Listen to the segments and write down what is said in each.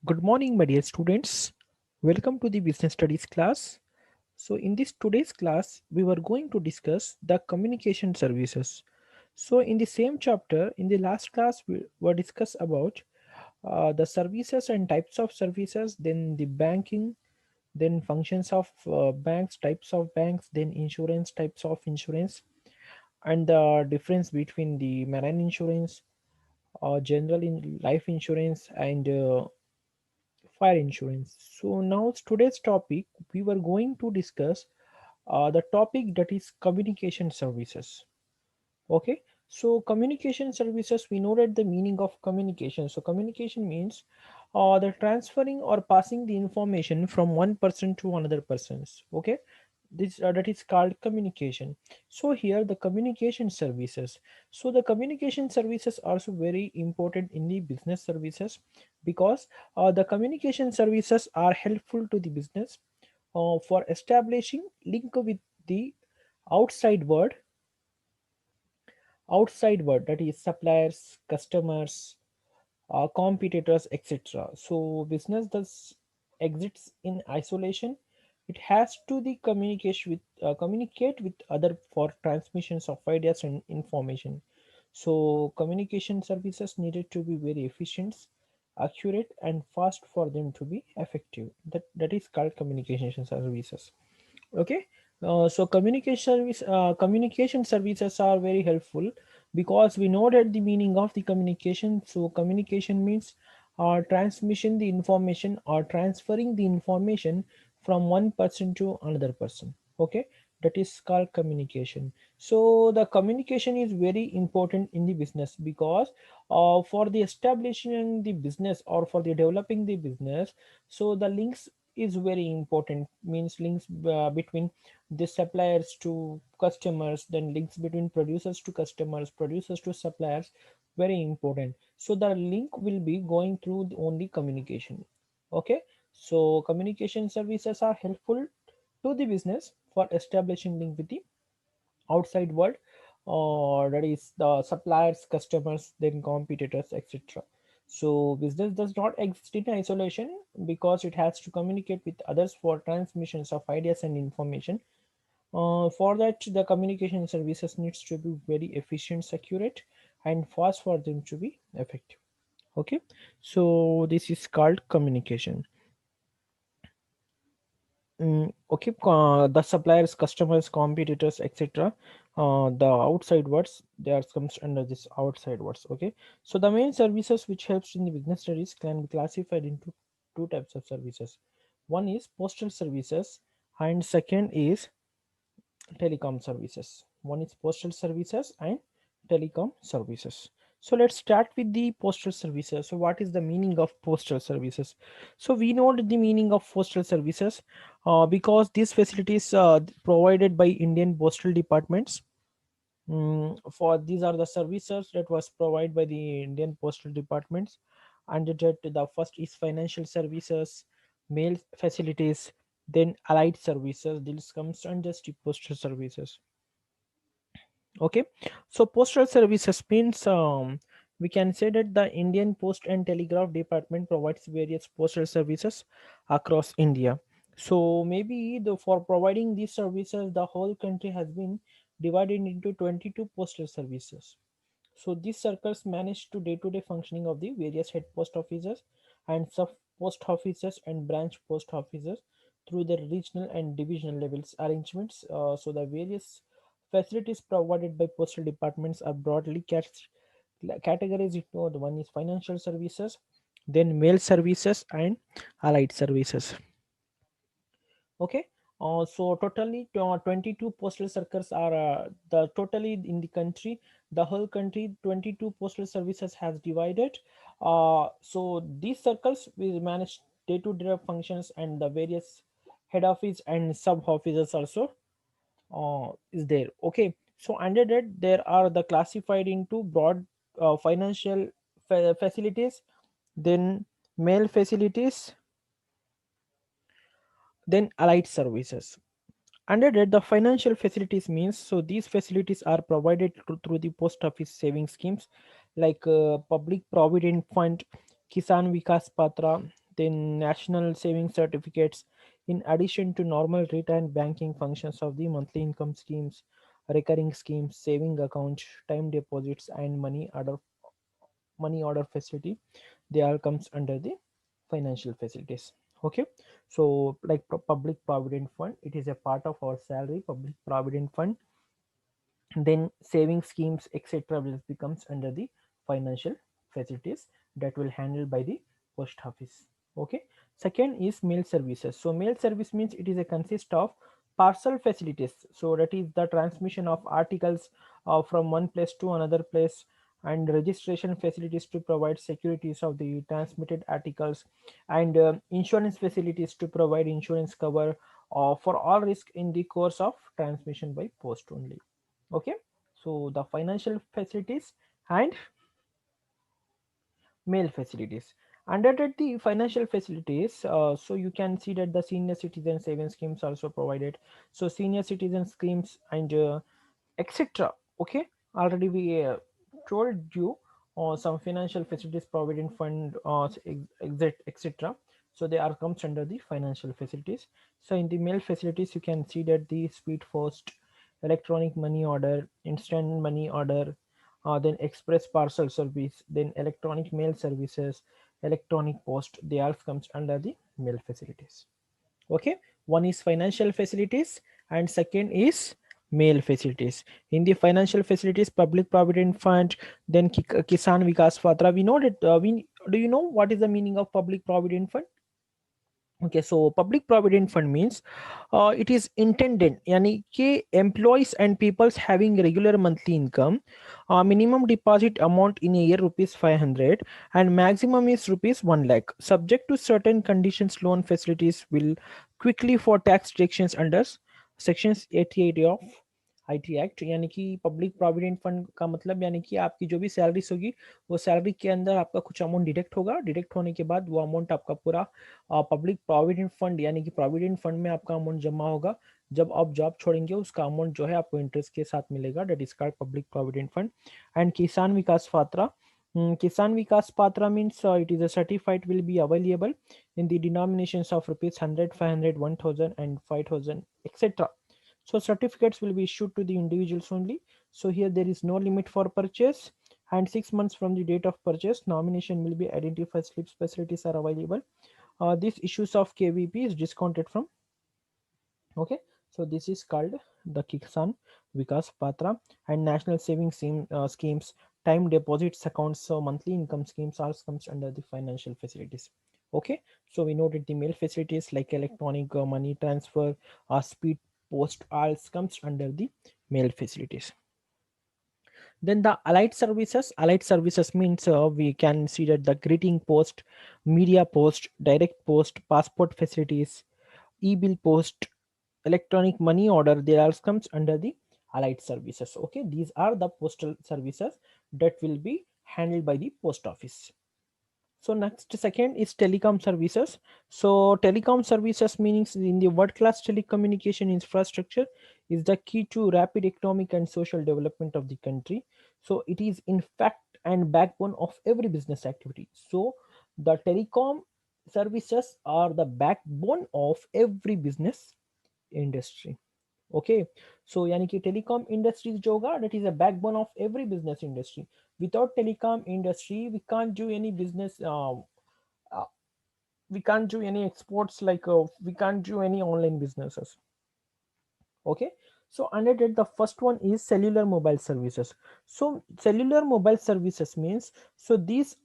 Good morning, my dear students. Welcome to the business studies class. So, in this today's class, we were going to discuss the communication services. So, in the same chapter, in the last class, we were discussed about the services and types of services, then the banking, then functions of banks, types of banks, then insurance, types of insurance, and the difference between the marine insurance, general in life insurance, and fire insurance. So now today's topic we were going to discuss the topic that is communication services. Okay, so communication services, we know that the meaning of communication. So communication means the transferring or passing the information from one person to another person's. Okay, this that is called communication. So here the communication services. So the communication services are also very important in the business services because the communication services are helpful to the business for establishing link with the outside world outside world, that is suppliers, customers, competitors, etc. So business does exists in isolation. It has to the communicate with other for transmissions of ideas and information. So communication services needed to be very efficient, accurate, and fast for them to be effective. That is called communication services. Okay, so communication services are very helpful because we know that the meaning of the communication. So communication means transmission the information or transferring the information from one person to another person. Okay, that is called communication. So the communication is very important in the business because for the establishing the business or for the developing the business, so the links is very important, means links between the suppliers to customers, then links between producers to customers, producers to suppliers, very important. So the link will be going through the only communication. Okay, so communication services are helpful to the business for establishing link with the outside world, or that is the suppliers, customers, then competitors, etc. So business does not exist in isolation because it has to communicate with others for transmissions of ideas and information. For that, the communication services needs to be very efficient, accurate, and fast for them to be effective. Okay, so this is called communication. Okay, the suppliers, customers, competitors, etc. The outside words, they are comes under this outside words. Okay, so the main services which helps in the business studies can be classified into two types of services. One is postal services, and second is telecom services. One is postal services and telecom services. So let's start with the postal services. So what is the meaning of postal services? So we know the meaning of postal services because these facilities provided by Indian postal departments. For these are the services that was provided by the Indian postal departments. And the first is financial services, mail facilities, then allied services. This comes under the postal services. Okay, so postal services means we can say that the Indian Post and Telegraph Department provides various postal services across India. So maybe for providing these services, the whole country has been divided into 22 postal services. So these circles manage to day functioning of the various head post offices and sub post offices and branch post offices through the regional and divisional levels arrangements. So the various facilities provided by postal departments are broadly categorized into the one is financial services, then mail services and allied services. Okay, so totally 22 postal circles are the totally in the country, the whole country 22 postal services has divided. So these circles will manage day-to-day functions and the various head office and sub offices also is there. Okay, so under that there are the classified into broad financial facilities, then mail facilities, then allied services. Under that, the financial facilities means, so these facilities are provided through the post office saving schemes like Public Provident Fund, Kisan Vikas Patra. then national saving certificates, in addition to normal retail banking functions of the monthly income schemes, recurring schemes, saving accounts, time deposits, and money order facility, they all comes under the financial facilities. Okay, so like public provident fund, it is a part of our salary. Public provident fund, then saving schemes etc will becomes under the financial facilities that will handled by the post office. Okay, second is mail services. So mail service means it is a consist of parcel facilities, so that is the transmission of articles from one place to another place, and registration facilities to provide securities of the transmitted articles, and insurance facilities to provide insurance cover for all risk in the course of transmission by post only. Okay, so the financial facilities and mail facilities. Under the financial facilities, so you can see that the senior citizen savings schemes also provided. So senior citizen schemes and etc. Okay, already we told you some financial facilities provident fund exit etc. So they are comes under the financial facilities. So in the mail facilities, you can see that the speed post, electronic money order, instant money order, then express parcel service, then electronic mail services, electronic post, they all comes under the mail facilities. Okay, one is financial facilities and second is mail facilities. In the financial facilities, public provident fund, then kisan vikas patra, we know that we do you know what is the meaning of public provident fund? Okay, so public provident fund means it is intended yani कि employees and peoples having regular monthly income, minimum deposit amount in a year rupees 500 and maximum is rupees 1 lakh, subject to certain conditions. Loan facilities will quickly for tax deductions under sections 88 of IT act, यानी कि public provident fund का मतलब यानी कि आपकी जो भी salaries होगी वो सैलरी के अंदर आपका कुछ अमाउंट डिडक्ट होगा, डिडक्ट होने के बाद वो अमाउंट आपका पूरा पब्लिक प्रोविडेंट फंड यानी कि प्रोविडेंट फंड में आपका अमाउंट जमा होगा। जब आप जॉब छोड़ेंगे उसका अमाउंट जो है आपको इंटरेस्ट के साथ मिलेगा, that is called public provident fund. And Kisan Vikas Patra, Kisan Vikas Patra means it is a certified will be available in the denominations of rupees 100, 500, 1000 and 5000 etc. So certificates will be issued to the individuals only. So here there is no limit for purchase, and 6 months from the date of purchase nomination will be identified slips facilities are available. These issues of KVP is discounted from. Okay, so this is called the Kisan Vikas Patra. And national savings schemes, time deposits accounts, so monthly income schemes all comes under the financial facilities. Okay, so we noted the mail facilities like electronic money transfer, speed post all comes under the mail facilities. Then the allied services means we can see that the greeting post, media post, direct post, passport facilities, e-bill post, electronic money order, they all comes under the allied services. Okay, these are the postal services that will be handled by the post office. So next second is telecom services. So telecom services meanings in the world class telecommunication infrastructure is the key to rapid economic and social development of the country. So it is in fact and backbone of every business activity. So the telecom services are the backbone of every business industry. Okay, so यानी कि telecom industries जो होगा that is a backbone of every business industry. Without telecom industry we can't do any business, uh, we can't do any exports, like we can't do any online businesses. Okay, so under that the first one is cellular mobile services. So cellular mobile services means, so these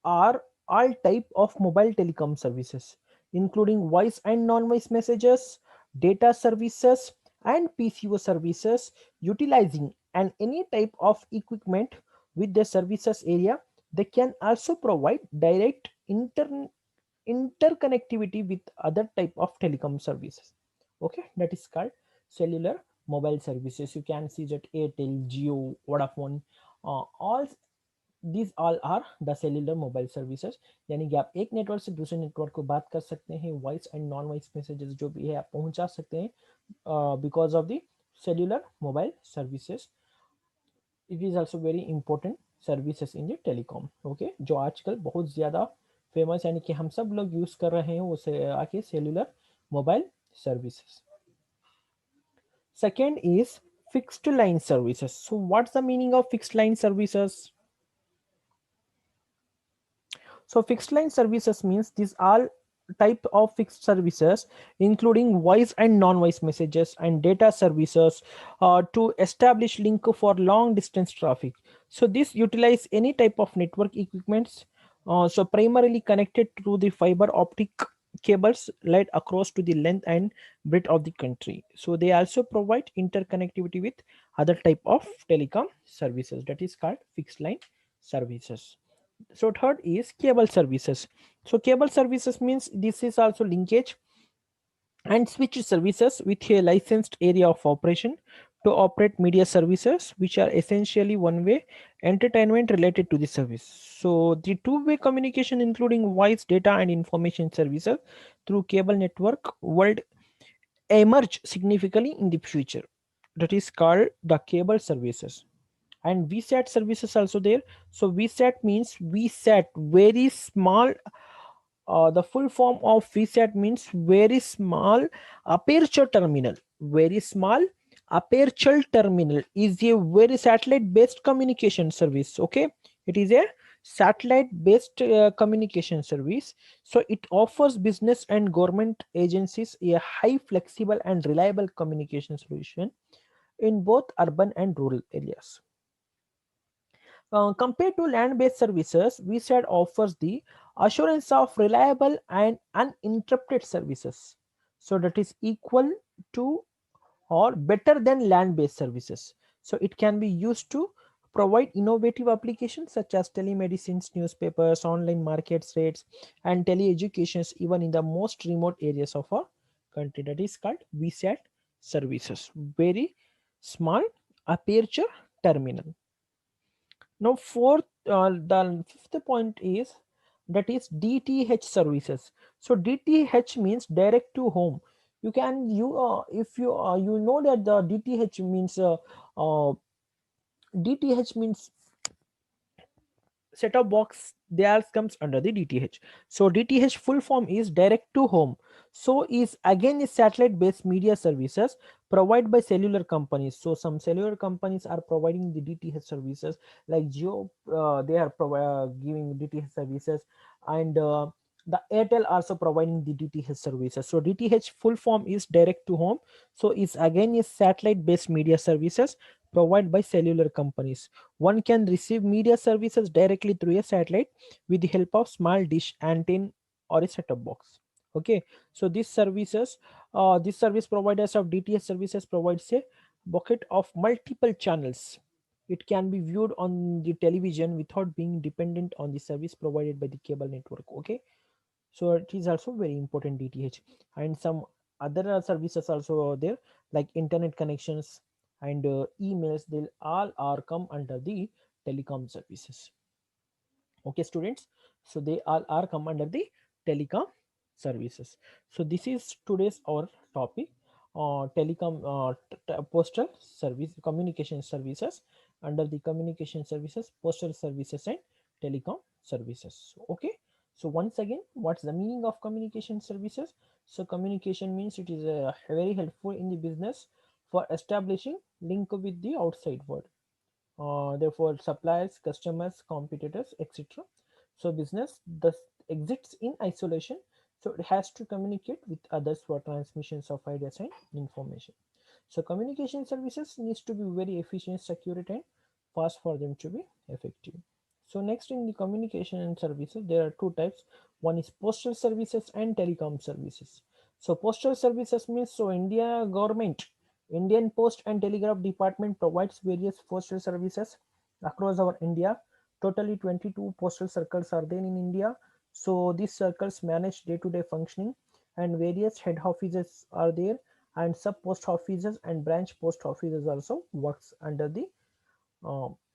are all type of mobile telecom services including voice and non-voice messages, data services and PCO services, utilizing and any type of equipment with the services area. They can also provide direct interconnectivity with other type of telecom services. Okay, that is called cellular mobile services. You can see that Airtel, Jio, Vodafone, all these all are the cellular mobile services. यानी कि आप एक network से दूसरे network को बात कर सकते हैं, voice and non voice messages जो भी है आप पहुंचा सकते हैं because of the cellular mobile services. It is also very important services in the telecom. Okay, जो आजकल बहुत ज़्यादा फेमस यानी कि हम सब लोग यूज कर रहे हैं वो आके cellular mobile services. Second is fixed line services. So what's the meaning of fixed line services? So fixed line services means these all type of fixed services including voice and non-voice messages and data services to establish link for long distance traffic. So this utilize any type of network equipments, so primarily connected through the fiber optic cables laid across to the length and breadth of the country. So they also provide interconnectivity with other type of telecom services, that is called fixed line services. So third is cable services. So cable services means this is also linkage and switch services with a licensed area of operation to operate media services, which are essentially one way entertainment related to the service. So the two-way communication including voice, data and information services through cable network world emerge significantly in the future, that is called the cable services. And VSAT services also there. So VSAT means VSAT very small. The full form of VSAT means very small aperture terminal. Very small aperture terminal is a very satellite based communication service. Okay, it is a satellite based communication service. So it offers business and government agencies a high flexible and reliable communication solution in both urban and rural areas. Compared to land-based services, VSAT offers the assurance of reliable and uninterrupted services. So that is equal to or better than land-based services. So it can be used to provide innovative applications such as telemedicines, newspapers, online markets rates, and teleeducations even in the most remote areas of our country. That is called VSAT services. Very small aperture terminal. Now, the fifth point is that is DTH services. So DTH means direct to home. You can you if you you know that the uh, DTH means set of box there comes under the DTH. So DTH full form is direct to home. So is again is satellite based media services provided by cellular companies. So some cellular companies are providing the DTH services like Geo. They are giving DTH services, and the Airtel also providing the DTH services. So DTH full form is direct to home. So is again is satellite based media services provided by cellular companies. One can receive media services directly through a satellite with the help of small dish antenna or a set-top box. Okay, so these service providers of DTH services provides a bucket of multiple channels. It can be viewed on the television without being dependent on the service provided by the cable network. Okay, so it is also very important DTH, and some other services also are there like internet connections and emails. They all are come under the telecom services. Okay students, so they all are come under the telecom services. So this is today's our topic, telecom postal service communication services. Under the communication services, postal services and telecom services. Okay, so once again, what's the meaning of communication services? So communication means it is very helpful in the business for establishing link with the outside world, therefore suppliers, customers, competitors, etc. So business thus exists in isolation, so it has to communicate with others for transmissions of ideas and information. So communication services needs to be very efficient, secure and fast for them to be effective. So next, in the communication services there are two types. One is postal services and telecom services. So postal services means, so Indian Post and Telegraph Department provides various postal services across our India. Totally 22 postal circles are there in India. So these circles manage day-to-day functioning, and various head offices are there, and sub post offices and branch post offices also works under the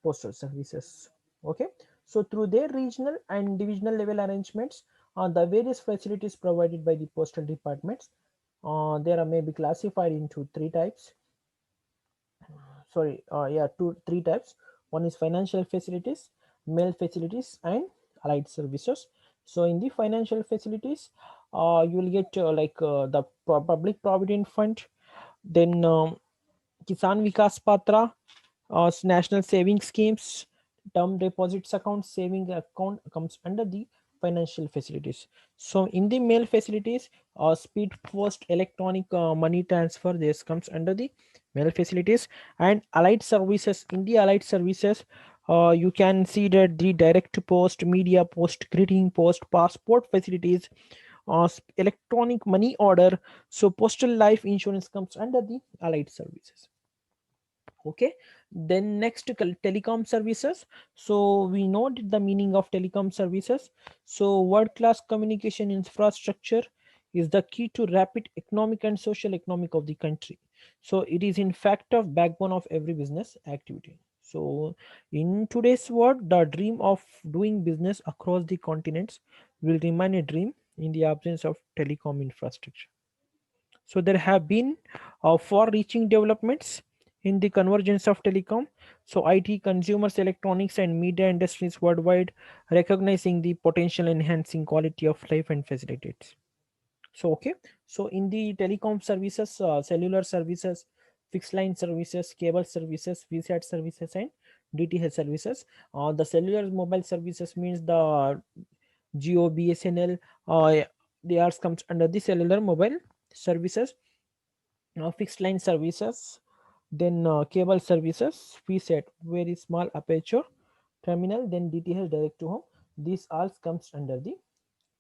postal services. Okay, so through their regional and divisional level arrangements, the various facilities provided by the postal departments, there are maybe classified into three types. Sorry, yeah, three types. One is financial facilities, mail facilities and allied services. So in the financial facilities, you will get the public provident fund, then Kisan Vikas Patra, national saving schemes, term deposits account, saving account comes under the financial facilities. So in the mail facilities, speed post electronic money transfer, this comes under the mail facilities. And allied services, in the allied services, you can see that the direct post, media post, greeting post, passport facilities, electronic money order. So postal life insurance comes under the allied services. Okay, then next telecom services. So we know the meaning of telecom services. So world class communication infrastructure is the key to rapid economic and social economic of the country. So it is in fact of backbone of every business activity. So in today's world, the dream of doing business across the continents will remain a dream in the absence of telecom infrastructure. So there have been far-reaching developments in the convergence of telecom. So IT, consumers, electronics, and media industries worldwide recognizing the potential enhancing quality of life and facilities. So okay, so in the telecom services, cellular services, fixed line services, cable services, VSAT services, and DTH services. The cellular mobile services means the Geo, BSNL. They are comes under the cellular mobile services. Fixed line services, then cable services, VSAT, very small aperture terminal, then DTH, direct to home. This all comes under the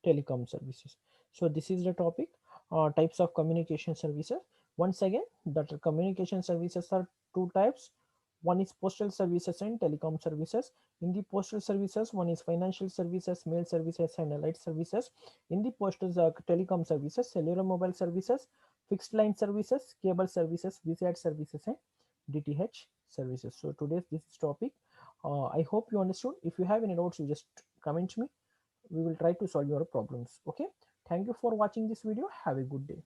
telecom services. So this is the topic, types of communication services. Once again, the communication services are two types. One is postal services and telecom services. In the postal services, one is financial services, mail services, and allied services. In the postal telecom services, cellular mobile services, fixed line services, cable services, VSAT services, and DTH services. So today's this topic. I hope you understood. If you have any doubts, you just comment me. We will try to solve your problems. Okay, thank you for watching this video. Have a good day.